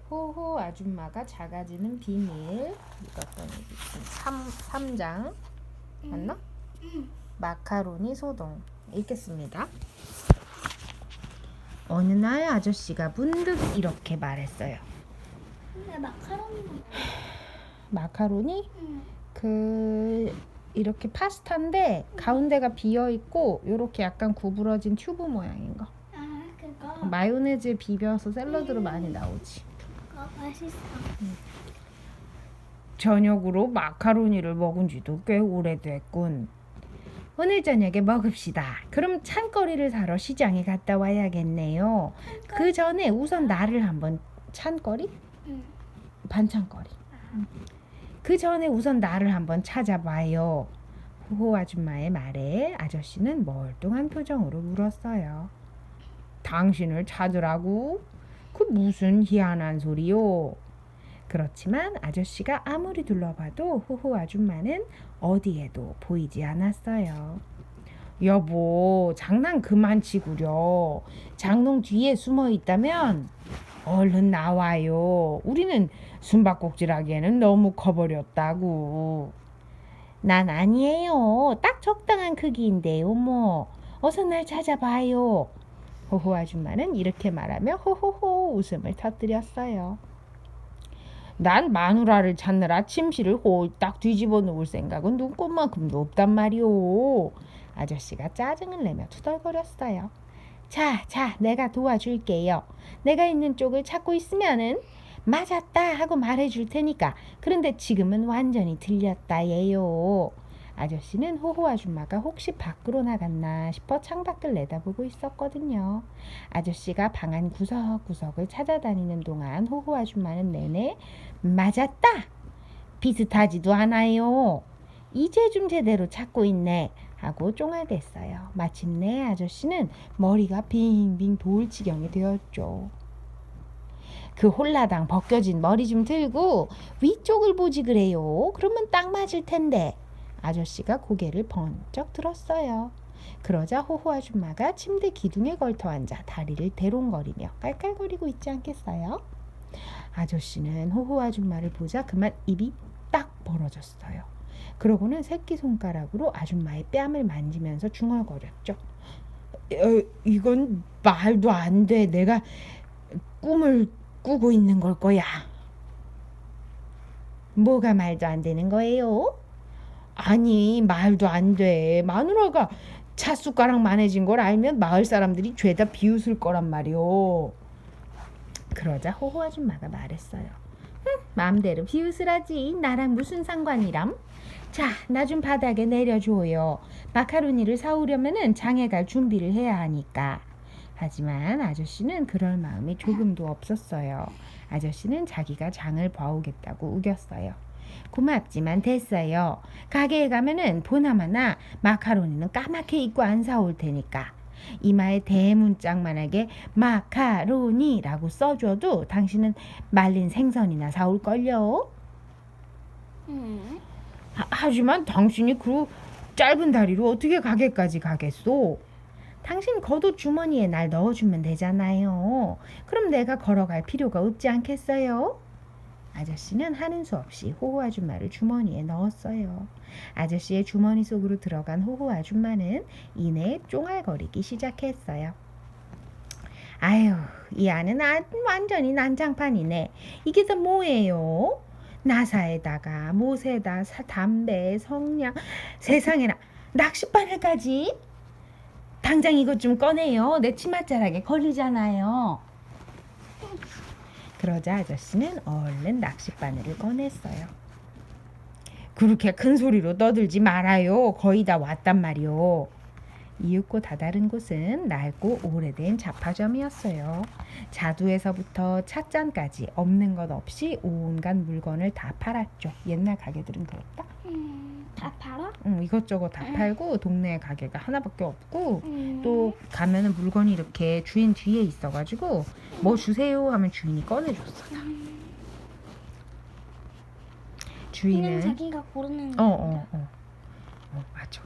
호호 아줌마가 작아지는 비밀. 이것도 3장 맞나? 마카로니 소동. 읽겠습니다. 어느 날 아저씨가 문득 이렇게 말했어요. 근데 마카로니. 마카로니? 응. 이렇게 파스타인데 가운데가 비어 있고 이렇게 약간 구부러진 튜브 모양인 거. 아, 그거. 마요네즈에 비벼서 샐러드로 많이 나오지. 그거 맛있어. 저녁으로 마카로니를 먹은 지도 꽤 오래됐군. 오늘 저녁에 먹읍시다. 그럼 찬거리를 사러 시장에 갔다 와야겠네요. 그 전에 우선 나를 한번 찬거리? 응. 반찬거리. 그 전에 우선 나를 한번 찾아봐요. 호호 아줌마의 말에 아저씨는 멀뚱한 표정으로 물었어요. 당신을 찾으라고? 그 무슨 희한한 소리요? 그렇지만 아저씨가 아무리 둘러봐도 호호 아줌마는 어디에도 보이지 않았어요. 여보, 장난 그만 치구려. 장롱 뒤에 숨어 있다면 얼른 나와요. 우리는 숨바꼭질하기에는 너무 커버렸다고. 난 아니에요. 딱 적당한 크기인데요, 뭐. 어서 날 찾아봐요. 호호 아줌마는 이렇게 말하며 호호호 웃음을 터뜨렸어요. 난 마누라를 찾느라 침실을 홀딱 뒤집어 놓을 생각은 눈꼽만큼도 없단 말이오. 아저씨가 짜증을 내며 투덜거렸어요. 자, 내가 도와줄게요. 내가 있는 쪽을 찾고 있으면은 맞았다 하고 말해줄 테니까. 그런데 지금은 완전히 틀렸다 예요. 아저씨는 호호 아줌마가 혹시 밖으로 나갔나 싶어 창밖을 내다보고 있었거든요. 아저씨가 방 안 구석구석을 찾아다니는 동안 호호 아줌마는 내내 맞았다! 비슷하지도 않아요. 이제 좀 제대로 찾고 있네. 하고 쫑알댔어요. 마침내 아저씨는 머리가 빙빙 돌 지경이 되었죠. 그 홀라당 벗겨진 머리 좀 들고 위쪽을 보지 그래요. 그러면 딱 맞을 텐데. 아저씨가 고개를 번쩍 들었어요. 그러자 호호 아줌마가 침대 기둥에 걸터 앉아 다리를 대롱거리며 깔깔거리고 있지 않겠어요? 아저씨는 호호 아줌마를 보자 그만 입이 딱 벌어졌어요. 그러고는 새끼손가락으로 아줌마의 뺨을 만지면서 중얼거렸죠. 이건 말도 안 돼. 내가 꿈을 꾸고 있는 걸 거야. 뭐가 말도 안 되는 거예요? 아니, 말도 안 돼. 마누라가 찻숟가락 만해진 걸 알면 마을 사람들이 죄다 비웃을 거란 말이오. 그러자 호호 아줌마가 말했어요. 마음대로 비웃으라지. 나랑 무슨 상관이람? 자, 나 좀 바닥에 내려줘요. 마카로니를 사오려면은 장에 갈 준비를 해야 하니까. 하지만 아저씨는 그럴 마음이 조금도 없었어요. 아저씨는 자기가 장을 봐오겠다고 우겼어요. 고맙지만 됐어요. 가게에 가면은 보나마나 마카로니는 까맣게 입고 안 사올 테니까. 이마에 대문짝만하게 마카로니라고 써줘도 당신은 말린 생선이나 사올걸요. 하지만 당신이 그 짧은 다리로 어떻게 가게까지 가겠소? 당신 겉옷 주머니에 날 넣어주면 되잖아요. 그럼 내가 걸어갈 필요가 없지 않겠어요? 아저씨는 하는 수 없이 호호 아줌마를 주머니에 넣었어요. 아저씨의 주머니 속으로 들어간 호호 아줌마는 이내 쫑알거리기 시작했어요. 아유, 이 안은 완전히 난장판이네. 이게 다 뭐예요? 나사에다가 못에다 담배, 성냥, 세상에나 낚싯바늘까지? 당장 이것 좀 꺼내요. 내 치맛자락에 걸리잖아요. 그러자 아저씨는 얼른 낚싯바늘을 꺼냈어요. 그렇게 큰 소리로 떠들지 말아요. 거의 다 왔단 말이요. 이윽고 다다른 곳은 낡고 오래된 잡화점이었어요. 자두에서부터 찻잔까지 없는 것 없이 온갖 물건을 다 팔았죠. 옛날 가게들은 그렇다. 다 팔아? 이것저것 다 팔고 동네 가게가 하나밖에 없고 또 가면은 물건이 이렇게 주인 뒤에 있어가지고 뭐 주세요 하면 주인이 꺼내줬어. 주인은 그냥 자기가 고르는 맞아.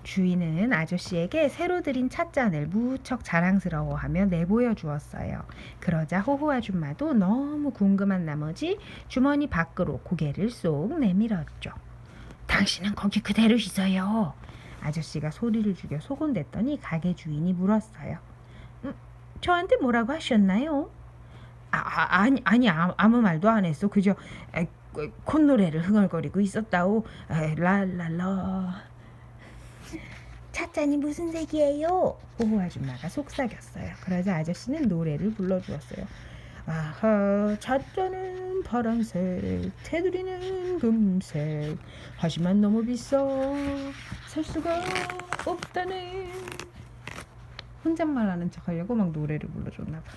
주인은 아저씨에게 새로 들인 찻잔을 무척 자랑스러워하며 내보여 주었어요. 그러자 호호 아줌마도 너무 궁금한 나머지 주머니 밖으로 고개를 쏙 내밀었죠. 당신은 거기 그대로 있어요. 아저씨가 소리를 죽여 소곤댔더니 가게 주인이 물었어요. 저한테 뭐라고 하셨나요? 아니 아무 말도 안 했어. 그저 콧노래를 흥얼거리고 있었다오. 랄랄라. 찻잔이 무슨 색이에요? 호호 아줌마가 속삭였어요. 그러자 아저씨는 노래를 불러주었어요. 아하, 찻잔은 파란색, 테두리는 금색. 하지만 너무 비싸. 살 수가 없다네. 혼잣말하는 척하려고 막 노래를 불러줬나 봐.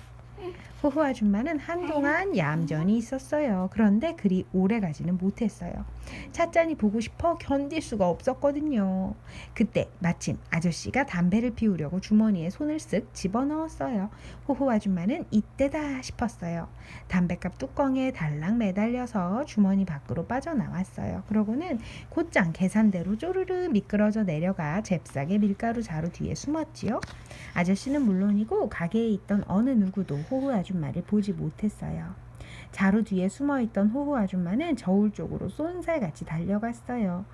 호호 아줌마는 한동안 얌전히 있었어요. 그런데 그리 오래 가지는 못했어요. 찻잔이 보고 싶어 견딜 수가 없었거든요. 그때 마침 아저씨가 담배를 피우려고 주머니에 손을 쓱 집어넣었어요. 호호 아줌마는 이때다 싶었어요. 담배값 뚜껑에 달랑 매달려서 주머니 밖으로 빠져나왔어요. 그러고는 곧장 계산대로 쪼르르 미끄러져 내려가 잽싸게 밀가루 자루 뒤에 숨었지요. 아저씨는 물론이고 가게에 있던 어느 누구도 호호 아줌마를 보지 못했어요. 자루 뒤에 숨어있던 호호 아줌마는 저울 쪽으로 쏜살같이 달려갔어요.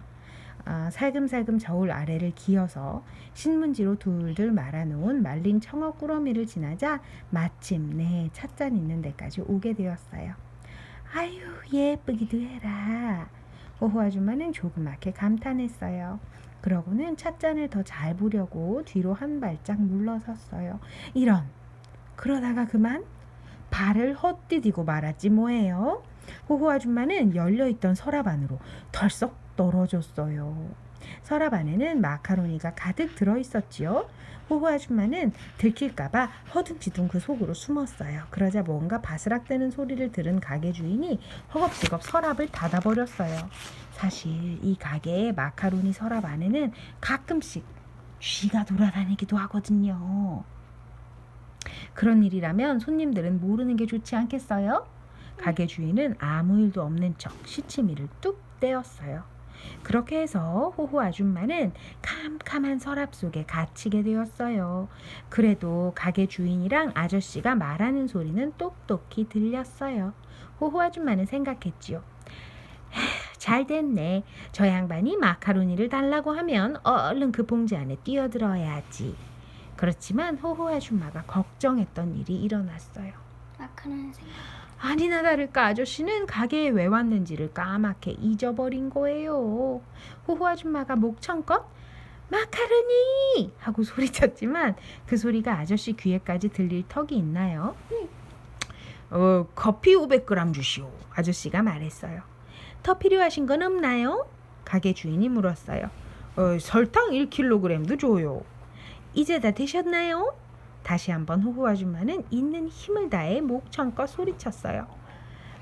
살금살금 저울 아래를 기어서 신문지로 둘둘 말아놓은 말린 청어 꾸러미를 지나자 마침내 찻잔 있는 데까지 오게 되었어요. 아유, 예쁘기도 해라. 호호 아줌마는 조그맣게 감탄했어요. 그러고는 찻잔을 더 잘 보려고 뒤로 한 발짝 물러섰어요. 이런, 그러다가 그만 발을 헛디디고 말았지 뭐예요. 호호 아줌마는 열려있던 서랍 안으로 덜썩 떨어졌어요. 서랍 안에는 마카로니가 가득 들어있었지요. 호호 아줌마는 들킬까봐 허둥지둥 그 속으로 숨었어요. 그러자 뭔가 바스락대는 소리를 들은 가게 주인이 허겁지겁 서랍을 닫아버렸어요. 사실 이 가게의 마카로니 서랍 안에는 가끔씩 쥐가 돌아다니기도 하거든요. 그런 일이라면 손님들은 모르는 게 좋지 않겠어요? 가게 주인은 아무 일도 없는 척 시치미를 뚝 떼었어요. 그렇게 해서 호호 아줌마는 캄캄한 서랍 속에 갇히게 되었어요. 그래도 가게 주인이랑 아저씨가 말하는 소리는 똑똑히 들렸어요. 호호 아줌마는 생각했지요. 잘 됐네. 저 양반이 마카로니를 달라고 하면 얼른 그 봉지 안에 뛰어들어야지. 그렇지만 호호 아줌마가 걱정했던 일이 일어났어요. 마카로니 생각. 아니나 다를까 아저씨는 가게에 왜 왔는지를 까맣게 잊어버린 거예요. 호호 아줌마가 목청껏 마카로니 하고 소리쳤지만 그 소리가 아저씨 귀에까지 들릴 턱이 있나요? 커피 500g 주시오. 아저씨가 말했어요. 더 필요하신 건 없나요? 가게 주인이 물었어요. 설탕 1kg도 줘요. 이제 다 되셨나요? 다시 한번 호호 아줌마는 있는 힘을 다해 목청껏 소리쳤어요.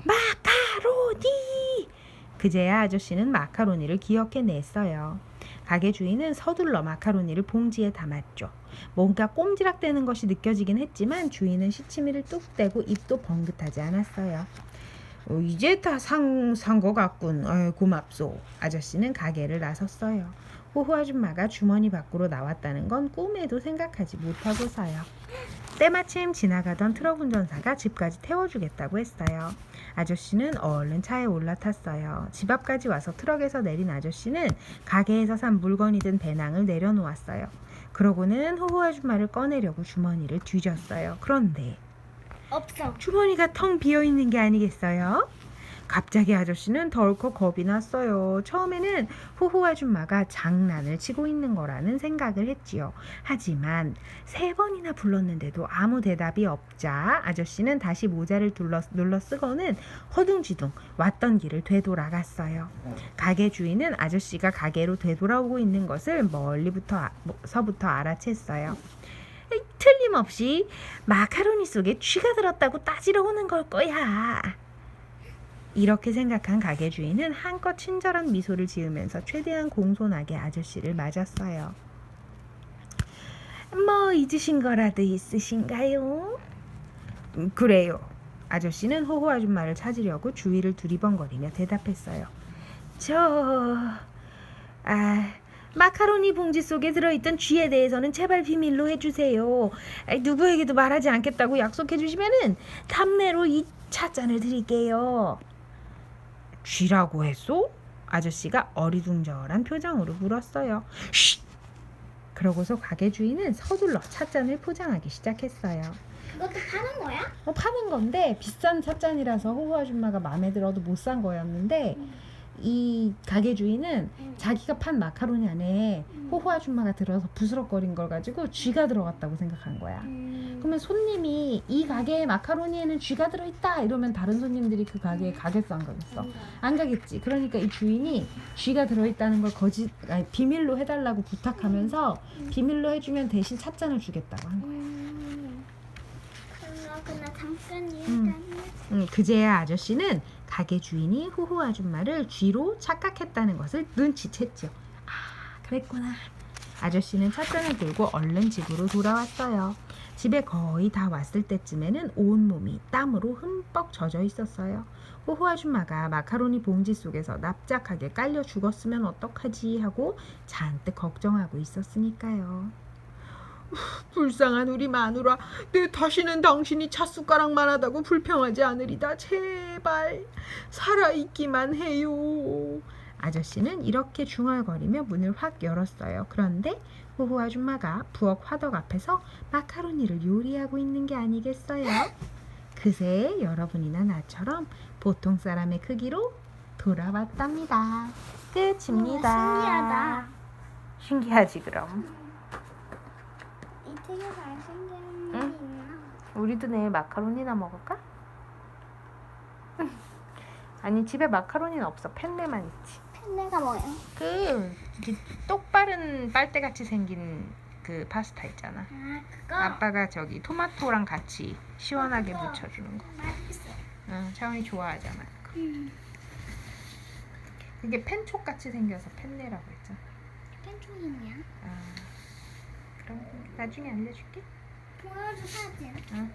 마카로니! 그제야 아저씨는 마카로니를 기억해냈어요. 가게 주인은 서둘러 마카로니를 봉지에 담았죠. 뭔가 꼼지락대는 것이 느껴지긴 했지만 주인은 시치미를 뚝 떼고 입도 번긋하지 않았어요. 이제 다 산 것 같군. 고맙소. 아저씨는 가게를 나섰어요. 호호 아줌마가 주머니 밖으로 나왔다는 건 꿈에도 생각하지 못하고서요. 때마침 지나가던 트럭 운전사가 집까지 태워주겠다고 했어요. 아저씨는 얼른 차에 올라탔어요. 집 앞까지 와서 트럭에서 내린 아저씨는 가게에서 산 물건이 든 배낭을 내려놓았어요. 그러고는 호호 아줌마를 꺼내려고 주머니를 뒤졌어요. 그런데 없어. 주머니가 텅 비어있는 게 아니겠어요? 갑자기 아저씨는 덜컥 겁이 났어요. 처음에는 호호 아줌마가 장난을 치고 있는 거라는 생각을 했지요. 하지만 3번이나 불렀는데도 아무 대답이 없자 아저씨는 다시 모자를 눌러 쓰고는 허둥지둥 왔던 길을 되돌아갔어요. 가게 주인은 아저씨가 가게로 되돌아오고 있는 것을 멀리서부터 알아챘어요. 틀림없이 마카로니 속에 쥐가 들었다고 따지러 오는 걸 거야. 이렇게 생각한 가게 주인은 한껏 친절한 미소를 지으면서 최대한 공손하게 아저씨를 맞았어요. 뭐 잊으신 거라도 있으신가요? 그래요. 아저씨는 호호 아줌마를 찾으려고 주위를 두리번거리며 대답했어요. 마카로니 봉지 속에 들어있던 쥐에 대해서는 제발 비밀로 해주세요. 누구에게도 말하지 않겠다고 약속해주시면은 답례로 이 찻잔을 드릴게요. 쥐라고 했소? 아저씨가 어리둥절한 표정으로 물었어요. 쉿! 그러고서 가게 주인은 서둘러 찻잔을 포장하기 시작했어요. 그것도 파는 거야? 파는 건데 비싼 찻잔이라서 호호 아줌마가 마음에 들어도 못 산 거였는데 이 가게 주인은 자기가 판 마카로니 안에 호호 아줌마가 들어서 부스럭거린 걸 가지고 쥐가 들어갔다고 생각한 거야. 그러면 손님이 이 가게에 마카로니에는 쥐가 들어있다 이러면 다른 손님들이 그 가게에 가겠어 안 가겠어? 안 가겠지. 그러니까 이 주인이 쥐가 들어있다는 걸 비밀로 해달라고 부탁하면서 비밀로 해주면 대신 찻잔을 주겠다고 한 거야. 그러나 잠깐 일단 그제야 아저씨는 가게 주인이 호호 아줌마를 쥐로 착각했다는 것을 눈치챘죠. 아, 그랬구나. 아저씨는 찻잔을 들고 얼른 집으로 돌아왔어요. 집에 거의 다 왔을 때쯤에는 온몸이 땀으로 흠뻑 젖어 있었어요. 호호 아줌마가 마카로니 봉지 속에서 납작하게 깔려 죽었으면 어떡하지 하고 잔뜩 걱정하고 있었으니까요. 불쌍한 우리 마누라, 내 다시는 당신이 찻숟가락만 하다고 불평하지 않으리다. 제발 살아있기만 해요. 아저씨는 이렇게 중얼거리며 문을 확 열었어요. 그런데 호호 아줌마가 부엌 화덕 앞에서 마카로니를 요리하고 있는 게 아니겠어요? 그새 여러분이나 나처럼 보통 사람의 크기로 돌아왔답니다. 끝입니다. 신기하다. 신기하지 그럼. 이 되게 잘생긴 응? 게 있나? 우리도 내일 마카로니나 먹을까? 아니 집에 마카로니는 없어. 펜네만 있지. 펜네가 뭐야? 이렇게 똑바른 빨대같이 생긴 그 파스타 있잖아. 아 그거? 아빠가 저기 토마토랑 같이 시원하게 그거. 묻혀주는 거. 맛있어. 응, 차원이 좋아하잖아. 그게 펜촉같이 생겨서 펜네라고 했잖아. 펜초이 뭐야? 아, 그럼 나중에 알려줄게. 보여줘 사진. 응.